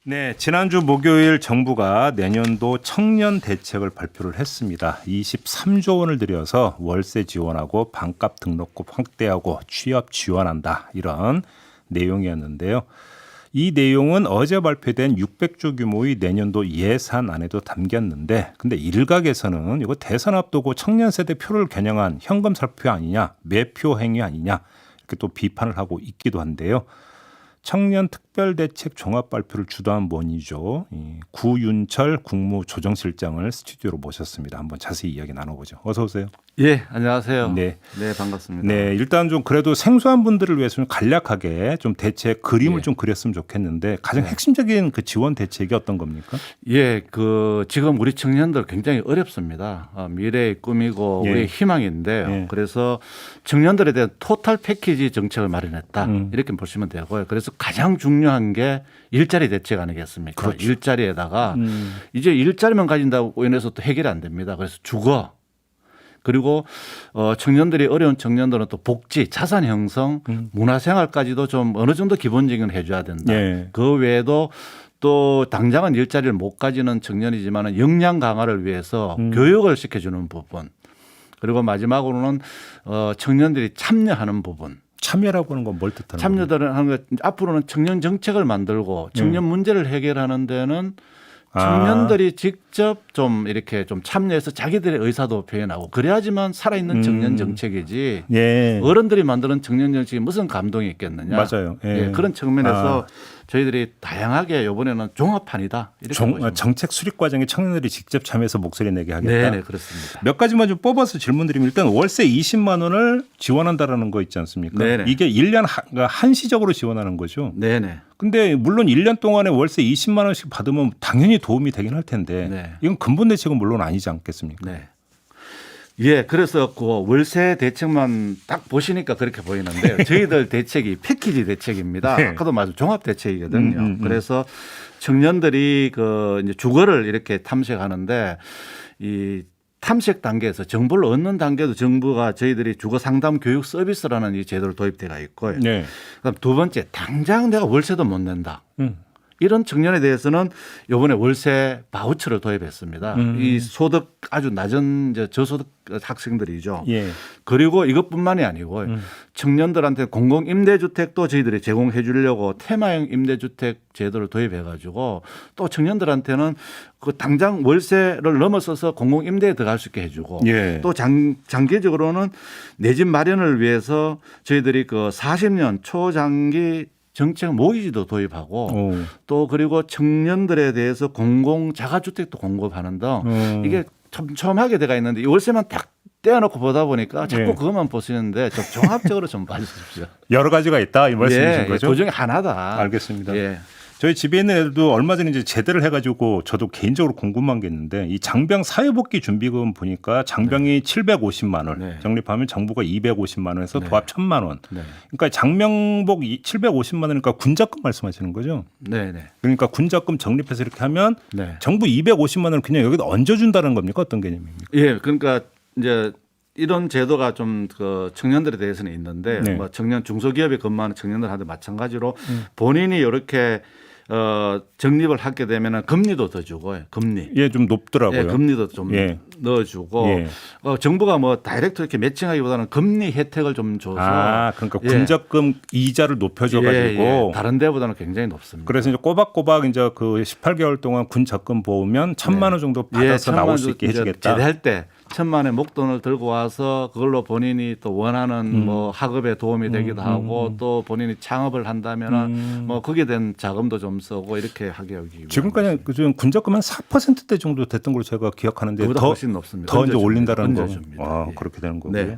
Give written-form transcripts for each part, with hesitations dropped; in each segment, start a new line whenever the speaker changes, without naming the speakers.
네, 지난주 목요일 정부가 내년도 청년 대책을 발표를 했습니다. 23조 원을 들여서 월세 지원하고 반값 등록금 확대하고 취업 지원한다. 이런 내용이었는데요. 이 내용은 어제 발표된 600조 규모의 내년도 예산안에도 담겼는데 근데 일각에서는 이거 대선 앞두고 청년 세대 표를 겨냥한 현금 살표 아니냐, 매표 행위 아니냐 이렇게 또 비판을 하고 있기도 한데요. 청년 특별대책 종합 발표를 주도한 분이죠. 구윤철 국무조정실장을 스튜디오로 모셨습니다. 한번 자세히 이야기 나눠보죠. 어서 오세요.
예, 안녕하세요.
네,
네, 반갑습니다.
네, 일단 좀 그래도 생소한 분들을 위해서 좀 간략하게 좀 대책 그림을
예.
좀 그렸으면 좋겠는데 가장 핵심적인 그 지원 대책이 어떤 겁니까?
예, 지금 우리 청년들 굉장히 어렵습니다. 미래의 꿈이고
예.
우리의 희망인데요.
예.
그래서 청년들에 대한 토탈 패키지 정책을 마련했다. 이렇게 보시면 되고요. 그래서 가장 중요한 게 일자리 대책 아니겠습니까?
그렇죠.
일자리에다가 이제 일자리만 가진다고 인해서 또 해결이 안 됩니다. 그래서 주거 그리고 청년들이 어려운 청년들은 또 복지, 자산 형성, 문화생활까지도 좀 어느 정도 기본적인 건 해줘야 된다.
예.
그 외에도 또 당장은 일자리를 못 가지는 청년이지만 역량 강화를 위해서 교육을 시켜주는 부분. 그리고 마지막으로는 청년들이 참여하는 부분.
참여라고 하는 건 뭘 뜻하는 겁니까?
참여들은 하는 것 앞으로는 청년 정책을 만들고 청년 문제를 해결하는 데는 청년들이 직접 좀 이렇게 좀 참여해서 자기들의 의사도 표현하고 그래야지만 살아있는 청년 정책이지
예.
어른들이 만드는 청년 정책이 무슨 감동이 있겠느냐.
맞아요. 예.
예, 그런 측면에서 저희들이 다양하게 이번에는 종합판이다. 이렇게 보시면
정책 수립 과정에 청년들이 직접 참여해서 목소리 내게 하겠다.
네, 그렇습니다.
몇 가지만 좀 뽑아서 질문드리면 일단 월세 20만 원을 지원한다라는 거 있지 않습니까?
네네.
이게 1년 한시적으로 지원하는 거죠.
네네.
근데 물론 1년 동안에 월세 20만 원씩 받으면 당연히 도움이 되긴 할 텐데
네.
이건 근본 대책은 물론 아니지 않겠습니까?
네. 예, 그래서 그 월세 대책만 딱 보시니까 그렇게 보이는데요. 저희들 대책이 패키지 대책입니다.
네.
아까도 말씀 종합 대책이거든요. 그래서 청년들이 이제 주거를 이렇게 탐색하는데 이 탐색 단계에서 정보를 얻는 단계도 정부가 저희들이 주거 상담 교육 서비스라는 이 제도를 도입되어 있고요.
네.
그다음 두 번째, 당장 내가 월세도 못 낸다. 이런 청년에 대해서는 이번에 월세 바우처를 도입했습니다. 이 소득 아주 낮은 저소득 학생들이죠.
예.
그리고 이것뿐만이 아니고 청년들한테 공공임대주택도 저희들이 제공해 주려고 테마형 임대주택 제도를 도입해 가지고 또 청년들한테는 그 당장 월세를 넘어서서 공공임대에 들어갈 수 있게 해주고
예.
또 장기적으로는 내 집 마련을 위해서 저희들이 40년 초장기 정책 모기지도 도입하고 또 그리고 청년들에 대해서 공공 자가주택도 공급하는 등 이게 촘촘하게 돼가 있는데 이 월세만 딱 떼어놓고 보다 보니까 자꾸
예.
그것만 보시는데 좀 종합적으로 좀 봐주십시오.
여러 가지가 있다 이 말씀이신
예,
거죠?
그 중에 하나다.
알겠습니다.
예.
저희 집에 있는 애들도 얼마 전에 이제 제대를 해가지고 저도 개인적으로 궁금한 게 있는데 이 장병 사회복귀 준비금 보니까 장병이 750만 원
네.
적립하면 정부가 250만 원에서
네.
도합 1,000만 원.
네.
그러니까 장병복 750만 원이니까 군자금 말씀하시는 거죠?
네, 네.
그러니까 군자금 적립해서 이렇게 하면
네.
정부 250만 원을 그냥 여기다 얹어준다는 겁니까? 어떤 개념입니까?
예, 그러니까 이제 이런 제도가 좀 청년들에 대해서는 있는데
네.
뭐 청년 중소기업에 근무하는 청년들한테 마찬가지로 본인이 이렇게 적립을 하게 되면은 금리도 더 주고 금리.
예, 좀 높더라고요.
예, 금리도 좀
예.
넣어주고
예.
정부가 뭐 다이렉트 이렇게 매칭하기보다는 금리 혜택을 좀 줘서
그러니까
예.
군자금 이자를 높여줘가지고
예, 예. 다른 데보다는 굉장히 높습니다.
그래서 이제 꼬박꼬박 이제 그 18개월 동안 군적금 보면 1,000만 원 정도 받아서 나올 수 있게 해주겠다.
제대할 때 1,000만의 목돈을 들고 와서 그걸로 본인이 또 원하는 뭐 학업에 도움이 되기도 하고 또 본인이 창업을 한다면은 뭐 거기에 대한 자금도 좀 쓰고 이렇게 하게 하기 위해
지금까지 그중 군적금 한 4%대 정도 됐던 걸로 제가 기억하는데
그보다
더
훨씬 높습니다.
더 이제 올린다라는 거.
얹어줍니다. 예.
그렇게 되는 거고요.
네.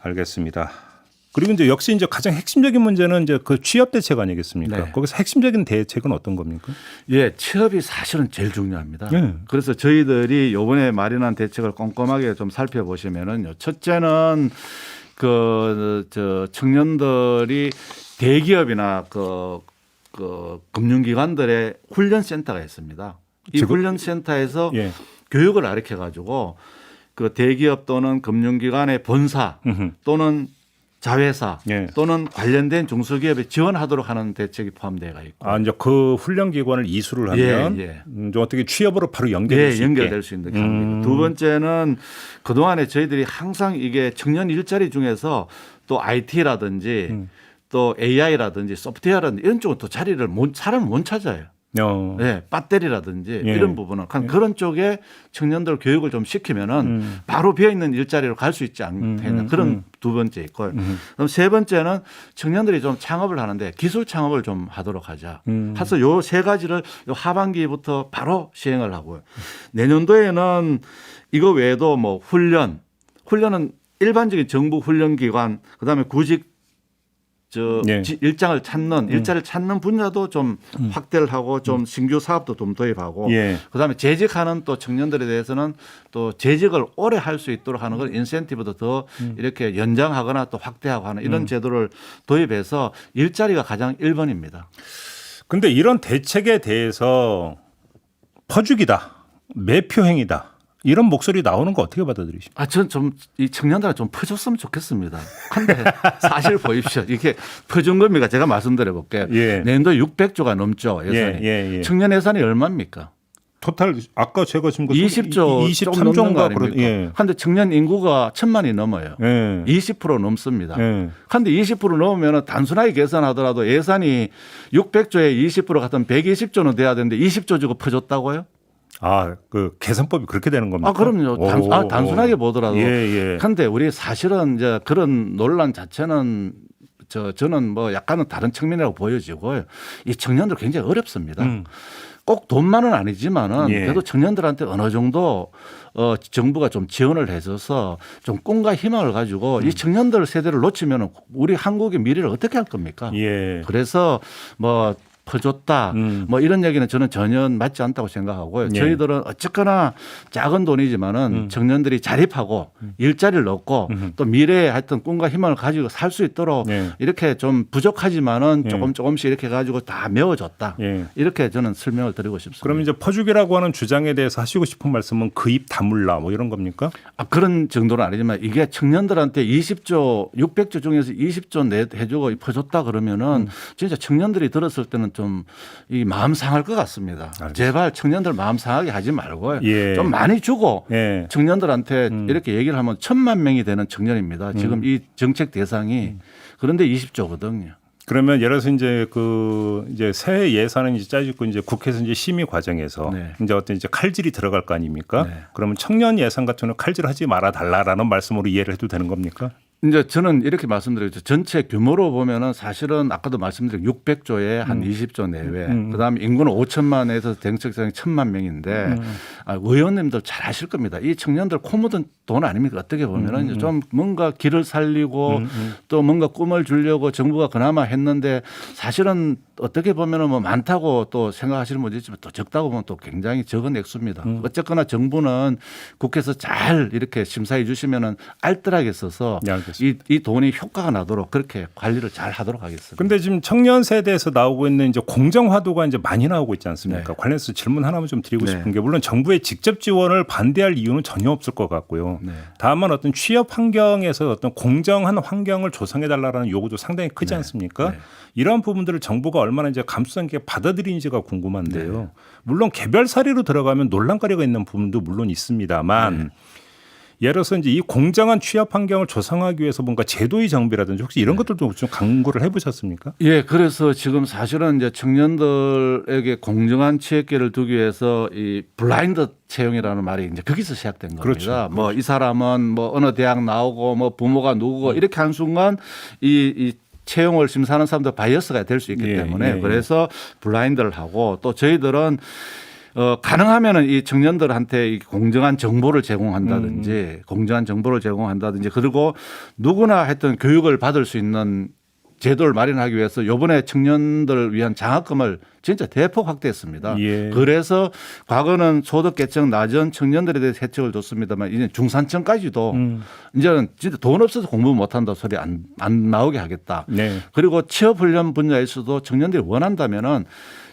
알겠습니다. 그리고 이제 역시 이제 가장 핵심적인 문제는 이제 그 취업 대책 아니겠습니까?
네.
거기서 핵심적인 대책은 어떤 겁니까?
예, 취업이 사실은 제일 중요합니다.
예.
그래서 저희들이 이번에 마련한 대책을 꼼꼼하게 좀 살펴보시면은요. 첫째는 청년들이 대기업이나 금융기관들의 훈련센터가 있습니다. 이 훈련센터에서
예.
교육을 가르쳐 가지고 그 대기업 또는 금융기관의 본사 또는 자회사
예.
또는 관련된 중소기업에 지원하도록 하는 대책이 포함되어 있고.
아, 이제 그 훈련기관을 이수를 하면
예.
좀 어떻게 취업으로 바로 연결될 수 있게.
연결될 수 있는 경우입니다. 두 번째는 그동안에 저희들이 항상 이게 청년 일자리 중에서 또 IT라든지 또 AI라든지 소프트웨어라든지 이런 쪽은 또 사람을 못 찾아요. 네, 배터리라든지
예.
이런 부분은 그런 쪽에 청년들 교육을 좀 시키면은 바로 비어 있는 일자리로 갈 수 있지 않겠냐 그런 두 번째 있고 그럼 세 번째는 청년들이 좀 창업을 하는데 기술 창업을 좀 하도록 하자. 해서 요 세 가지를 요 하반기부터 바로 시행을 하고요. 내년도에는 이거 외에도 뭐 훈련은 일반적인 정부 훈련기관 그다음에 구직
예.
일자리를 찾는 분야도 좀 확대를 하고 좀 신규 사업도 좀 도입하고
예.
그다음에 재직하는 또 청년들에 대해서는 또 재직을 오래 할 수 있도록 하는 걸 인센티브도 더 이렇게 연장하거나 또 확대하고 하는 이런 제도를 도입해서 일자리가 가장 1번입니다.
근데 이런 대책에 대해서 퍼주기다, 매표행위다 이런 목소리 나오는 거 어떻게 받아들이십니까?
저는 좀 이 청년들한테 좀 퍼줬으면 좋겠습니다. 근데 사실 보십시오. 이게 퍼준 겁니까? 제가 말씀드려 볼게요.
예.
내년도 600조가 넘죠. 예산이.
예.
청년 예산이 얼마입니까?
토탈 아까 제가 지금
20조
23조인가
아닙니까?
예.
그런데 청년 인구가 1,000만이 넘어요.
예.
20% 넘습니다.
예.
그런데 20% 넘으면 단순하게 계산하더라도 예산이 600조에 20% 같은 120조는 돼야 되는데 20조 주고 퍼줬다고요?
아, 그 계산법이 그렇게 되는 겁니까?
그럼요. 단순하게 보더라도.
예.
그런데 우리 사실은 이제 그런 논란 자체는 저는 뭐 약간은 다른 측면이라고 보여지고요. 이 청년들 굉장히 어렵습니다. 꼭 돈만은 아니지만은
예.
그래도 청년들한테 어느 정도 정부가 좀 지원을 해줘서 좀 꿈과 희망을 가지고 이 청년들 세대를 놓치면 우리 한국의 미래를 어떻게 할 겁니까?
예.
그래서 뭐 퍼줬다 뭐 이런 얘기는 저는 전혀 맞지 않다고 생각하고요.
예.
저희들은 어쨌거나 작은 돈이지만은 청년들이 자립하고 일자리를 얻고 또 미래에 하여튼 꿈과 희망을 가지고 살 수 있도록
예.
이렇게 좀 부족하지만은 조금씩 이렇게 가지고 다 메워줬다.
예.
이렇게 저는 설명을 드리고 싶습니다.
그럼 이제 퍼주기라고 하는 주장에 대해서 하시고 싶은 말씀은 그 입 다물라 뭐 이런 겁니까?
그런 정도는 아니지만 이게 청년들한테 20조 600조 중에서 20조 해주고 퍼줬다 그러면은 진짜 청년들이 들었을 때는 좀 이 마음 상할 것 같습니다.
알겠습니다.
제발 청년들 마음 상하게 하지 말고요.
예.
좀 많이 주고
예.
청년들한테 이렇게 얘기를 하면 1,000만 명이 되는 청년입니다. 지금 이 정책 대상이 그런데 20조거든요.
그러면 예를 들어서 이제 새해 예산은 이제 짜지고 이제 국회에서 이제 심의 과정에서
네.
이제 어떤 이제 칼질이 들어갈 거 아닙니까?
네.
그러면 청년 예산 같은 경우는 칼질하지 말아 달라라는 말씀으로 이해를 해도 되는 겁니까?
이제 저는 이렇게 말씀드리죠. 전체 규모로 보면은 사실은 아까도 말씀드린 600조에 한 20조 내외. 그다음에 인구는 5천만에서 정책상이 1,000만 명인데 의원님들 잘 아실 겁니다. 이 청년들 코 묻은 돈 아닙니까? 어떻게 보면은 이제 좀 뭔가 길을 살리고 또 뭔가 꿈을 주려고 정부가 그나마 했는데 사실은 어떻게 보면은 뭐 많다고 또 생각하시는 분도 있지만 또 적다고 보면 또 굉장히 적은 액수입니다. 어쨌거나 정부는 국회에서 잘 이렇게 심사해 주시면은 알뜰하게 써서
네, 알겠습니다.
이 돈이 효과가 나도록 그렇게 관리를 잘 하도록 하겠습니다.
근데 지금 청년 세대에서 나오고 있는 이제 공정화도가 이제 많이 나오고 있지 않습니까?
네.
관련해서 질문 하나만 좀 드리고
네.
싶은 게 물론 정부의 직접 지원을 반대할 이유는 전혀 없을 것 같고요.
네.
다만 어떤 취업 환경에서 어떤 공정한 환경을 조성해 달라라는 요구도 상당히 크지
네.
않습니까?
네.
이런 부분들을 정부가 얼마나 이제 감수성 있게 받아들이는지가 궁금한데요.
네.
물론 개별 사례로 들어가면 논란거리가 있는 부분도 물론 있습니다만
네.
예를 들어서 이제 이 공정한 취업 환경을 조성하기 위해서 뭔가 제도의 정비라든지 혹시 이런 것들도 좀 강구를 해보셨습니까?
예, 그래서 지금 사실은 이제 청년들에게 공정한 취업기회를 두기 위해서 이 블라인드 채용이라는 말이 이제 거기서 시작된 겁니다.
그렇죠.
뭐 이 사람은 뭐 어느 대학 나오고 뭐 부모가 누구고 이렇게 한 순간 이 채용을 심사하는 사람도 바이어스가 될 수 있기 때문에 그래서 블라인드를 하고 또 저희들은 가능하면은 이 청년들한테 이 공정한 정보를 제공한다든지 그리고 누구나 하여튼 교육을 받을 수 있는 제도를 마련하기 위해서 이번에 청년들을 위한 장학금을 진짜 대폭 확대했습니다.
예.
그래서 과거는 소득계층 낮은 청년들에 대해서 혜택을 줬습니다만 이제 중산층까지도 이제는 진짜 돈 없어서 공부 못한다 소리 안 나오게 하겠다.
네.
그리고 취업훈련 분야에서도 청년들이 원한다면은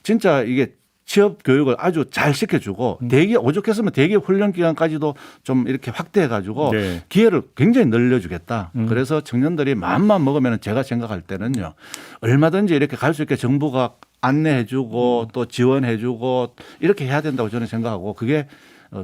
진짜 이게 취업 교육을 아주 잘 시켜주고 대기업 오죽했으면 대기업 훈련 기간까지도 좀 이렇게 확대해가지고
네.
기회를 굉장히 늘려주겠다. 그래서 청년들이 마음만 먹으면 제가 생각할 때는요 얼마든지 이렇게 갈 수 있게 정부가 안내해주고 또 지원해주고 이렇게 해야 된다고 저는 생각하고 그게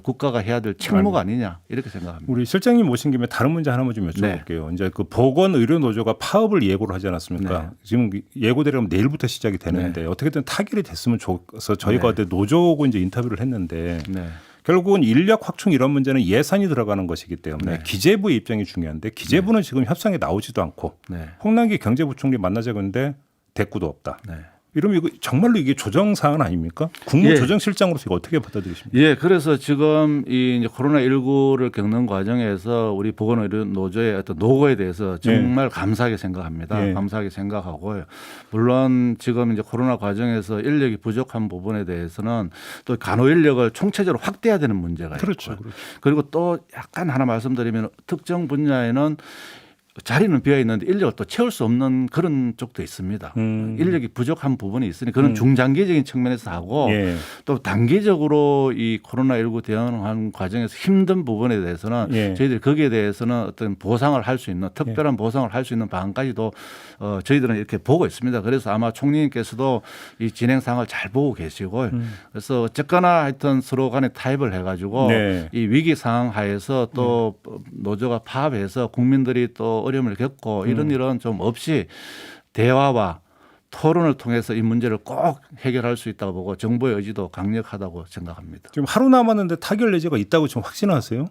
국가가 해야 될 책무가 아니냐 이렇게 생각합니다.
우리 실장님 모신 김에 다른 문제 하나만 좀 여쭤볼게요.
네.
이제 그 보건의료노조가 파업을 예고를 하지 않았습니까?
네.
지금 예고대로면 내일부터 시작이 되는데 어떻게든 타결이 됐으면 좋겠어 저희가
네.
어제 노조하고 이제 인터뷰를 했는데
네.
결국은 인력 확충 이런 문제는 예산이 들어가는 것이기 때문에
네.
기재부의 입장이 중요한데 기재부는 지금 협상에 나오지도 않고
네.
홍남기 경제부총리 만나자고 했는데 대꾸도 없다.
네.
이러면 이거 정말로 이게 조정 사안 아닙니까? 국무조정실장으로서 이거 어떻게 받아들이십니까?
예, 그래서 지금 이 이제 코로나19를 겪는 과정에서 우리 보건의료노조의 어떤 노고에 대해서 정말 감사하게 생각합니다.
예.
감사하게 생각하고요. 물론 지금 이제 코로나 과정에서 인력이 부족한 부분에 대해서는 또 간호 인력을 총체적으로 확대해야 되는 문제가
그렇죠.
있고요. 그리고 또 약간 하나 말씀드리면 특정 분야에는 자리는 비어 있는데 인력을 또 채울 수 없는 그런 쪽도 있습니다. 인력이 부족한 부분이 있으니 그런 중장기적인 측면에서 하고
예.
또 단기적으로 이 코로나19 대응하는 과정에서 힘든 부분에 대해서는
예.
저희들이 거기에 대해서는 어떤 보상을 할 수 있는 특별한 보상을 할 수 있는 방안까지도 저희들은 이렇게 보고 있습니다. 그래서 아마 총리님께서도 이 진행 상황을 잘 보고 계시고 그래서 어쨌거나 하여튼 서로 간에 타협을 해가지고
네.
이 위기 상황 하에서 또 노조가 파업해서 국민들이 또 어려움을 겪고 이런 일은 좀 없이 대화와 토론을 통해서 이 문제를 꼭 해결할 수 있다고 보고 정부의 의지도 강력하다고 생각합니다.
지금 하루 남았는데 타결 예제가 있다고 지금 확신하세요?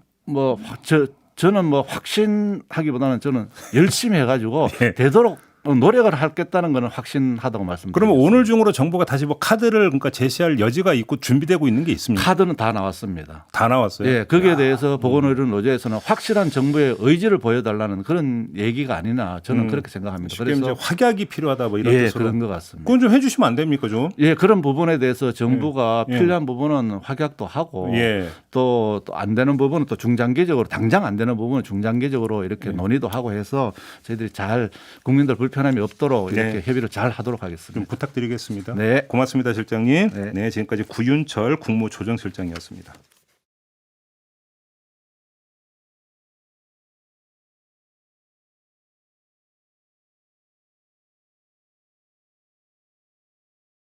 저는 뭐 확신하기보다는 저는 열심히 해가지고
예.
되도록 노력을 하겠다는 것은 확신하다고 말씀드립니다.
그러면 오늘 중으로 정부가 다시 뭐 카드를 그러니까 제시할 여지가 있고 준비되고 있는 게 있습니까?
카드는 다 나왔습니다.
다 나왔어요.
예, 거기에 대해서 보건의료노조에서는 확실한 정부의 의지를 보여달라는 그런 얘기가 아니나 저는 그렇게 생각합니다.
쉽게 이제 확약이 필요하다 뭐 이런
예,
뜻으로.
그런 것 같습니다.
그건 좀 해주시면 안 됩니까 좀?
예, 그런 부분에 대해서 정부가
예.
필요한 부분은 확약도 하고
예.
또 안 되는 부분은 또 중장기적으로 당장 안 되는 부분은 중장기적으로 이렇게 논의도 하고 해서 저희들이 잘 국민들 불편함이 없도록 이렇게
네.
협의를 잘 하도록
좀
하겠습니다.
부탁드리겠습니다.
네.
고맙습니다, 실장님.
네.
네, 지금까지 구윤철 국무조정실장이었습니다.